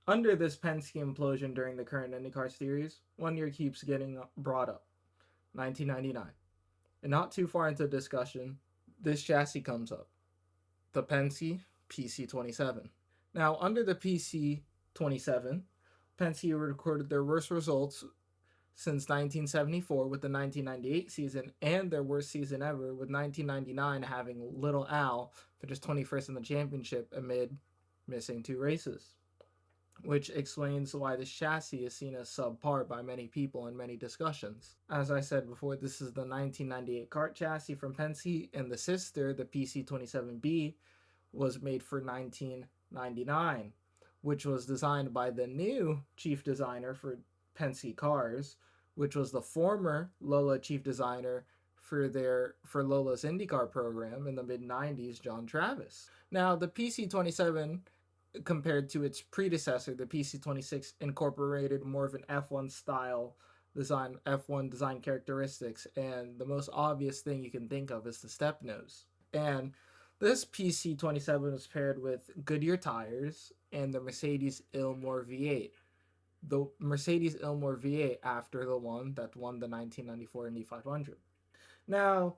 Under this Penske implosion during the current IndyCar series, one year keeps getting brought up, 1999. And not too far into discussion, this chassis comes up, the Penske PC-27. Now, under the PC-27, Penske recorded their worst results since 1974 with the 1998 season and their worst season ever with 1999 having Little Al finish 21st in the championship amid missing 2 races, which explains why this chassis is seen as subpar by many people in many discussions. As I said before, this is the 1998 kart chassis from Penske, and the sister, the PC-27B, was made for 1999, which was designed by the new chief designer for Penske cars, which was the former Lola chief designer for Lola's IndyCar program in the mid 90s, John Travis. Now, the PC-27, compared to its predecessor, the PC-26, incorporated more of an F1 style design, F1 design characteristics, and the most obvious thing you can think of is the step nose. And this PC-27 was paired with Goodyear tires and the Mercedes Ilmor V8. The Mercedes Ilmor V8 after the one that won the 1994 Indy 500. Now,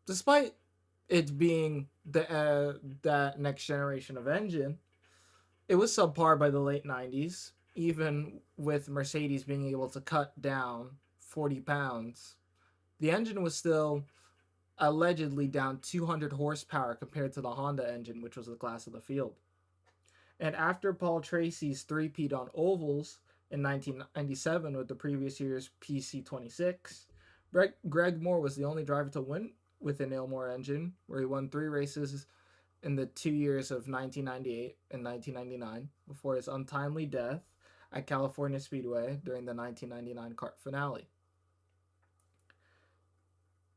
despite it being that next generation of engine, it was subpar by the late 90s, even with Mercedes being able to cut down 40 pounds. The engine was still allegedly down 200 horsepower compared to the Honda engine, which was the class of the field. And after Paul Tracy's three-peat on ovals in 1997 with the previous year's PC-26, Greg Moore was the only driver to win with an Ilmor engine, where he won 3 races in the 2 years of 1998 and 1999 before his untimely death at California Speedway during the 1999 kart finale.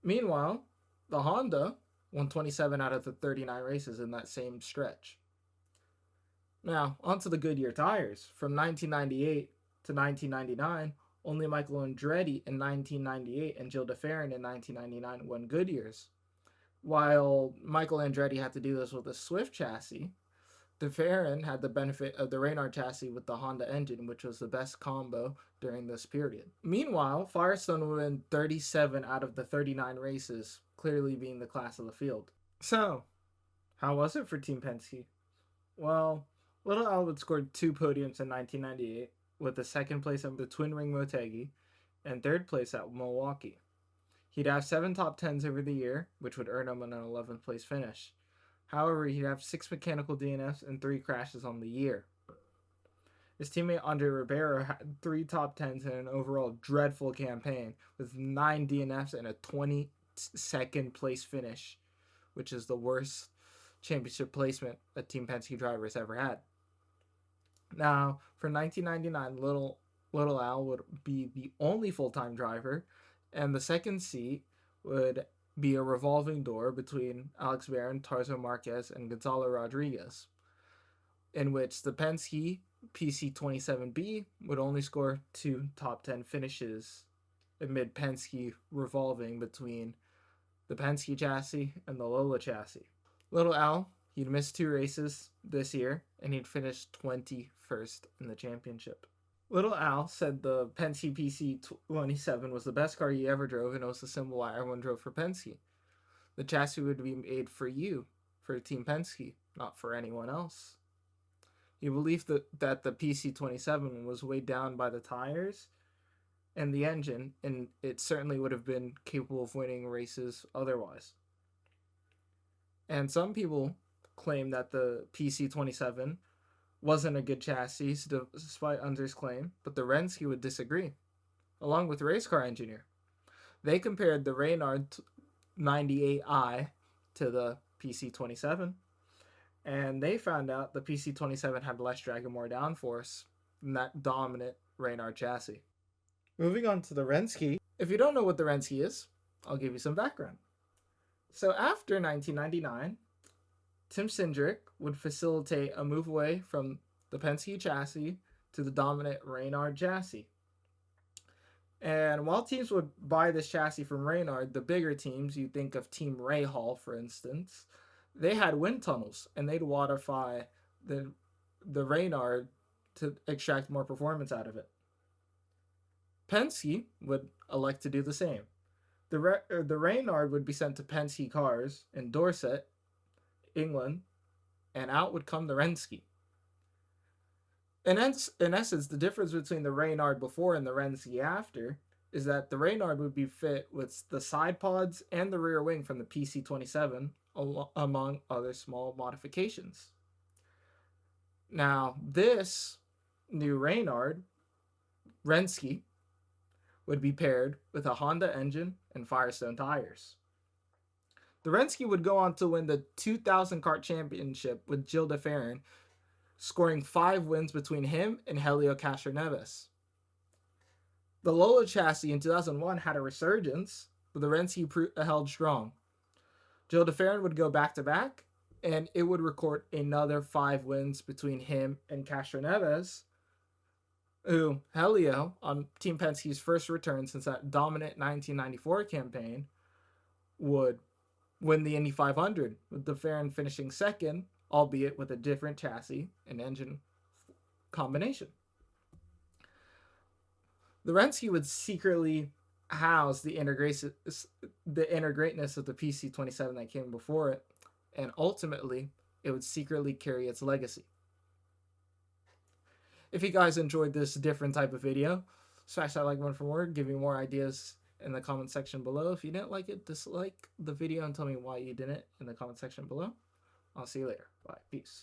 Meanwhile, the Honda won 27 out of the 39 races in that same stretch. Now, onto the Goodyear tires. From 1998 to 1999, only Michael Andretti in 1998 and Gilles de Ferran in 1999 won Goodyears. While Michael Andretti had to do this with a Swift chassis, de Ferran had the benefit of the Reynard chassis with the Honda engine, which was the best combo during this period. Meanwhile, Firestone would win 37 out of the 39 races, clearly being the class of the field. So, how was it for Team Penske? Well, Little Albert scored 2 podiums in 1998, with the second place at the Twin Ring Motegi and third place at Milwaukee. He'd have 7 top 10s over the year, which would earn him an 11th place finish. However, he'd have 6 mechanical DNFs and 3 crashes on the year. His teammate Andre Ribeiro had 3 top 10s in an overall dreadful campaign, with 9 DNFs and a 22nd place finish, which is the worst championship placement a Team Penske driver has ever had. Now, for 1999, Little Al would be the only full-time driver, and the second seat would be a revolving door between Alex Barron, Tarzo Marquez, and Gonzalo Rodriguez, in which the Penske PC-27B would only score 2 top 10 finishes amid Penske revolving between the Penske chassis and the Lola chassis. Little Al, he'd missed 2 races this year, and he'd finished 21st in the championship. Little Al said the Penske PC-27 was the best car he ever drove, and it was the symbol why everyone drove for Penske. The chassis would be made for you, for Team Penske, not for anyone else. He believed that the PC-27 was weighed down by the tires and the engine, and it certainly would have been capable of winning races otherwise. And some people claim that the PC-27 wasn't a good chassis, despite Under's claim, but the Rensky would disagree, along with race car engineer. They compared the Reynard 98i to the PC-27, and they found out the PC-27 had less drag and more downforce than that dominant Reynard chassis. Moving on to the Rensky. If you don't know what the Rensky is, I'll give you some background. So after 1999, Tim Cindric would facilitate a move away from the Penske chassis to the dominant Reynard chassis. And while teams would buy this chassis from Reynard, the bigger teams, you think of Team Rahal, for instance, they had wind tunnels, and they'd waterify the Reynard to extract more performance out of it. Penske would elect to do the same. The Reynard would be sent to Penske cars in Dorset, England, and out would come the Rensky. In essence, the difference between the Reynard before and the Rensky after is that the Reynard would be fit with the side pods and the rear wing from the PC-27, among other small modifications. Now, this new Reynard, Rensky, would be paired with a Honda engine and Firestone tires. The Rensky would go on to win the 2000 kart championship with Gil de Ferran, scoring 5 wins between him and Helio Castroneves. The Lola chassis in 2001 had a resurgence, but the Rensky held strong. Gil de Ferran would go back-to-back, and it would record another 5 wins between him and Castroneves, who, Helio, on Team Penske's first return since that dominant 1994 campaign, would win the Indy 500, with de Ferran finishing second, albeit with a different chassis and engine combination. The Rensky would secretly house the inner greatness of the PC-27 that came before it, and ultimately, it would secretly carry its legacy. If you guys enjoyed this different type of video, smash that like button for more, give me more ideas in the comment section below. If you didn't like it, dislike the video and tell me why you didn't in the comment section below. I'll see you later. Bye. Peace.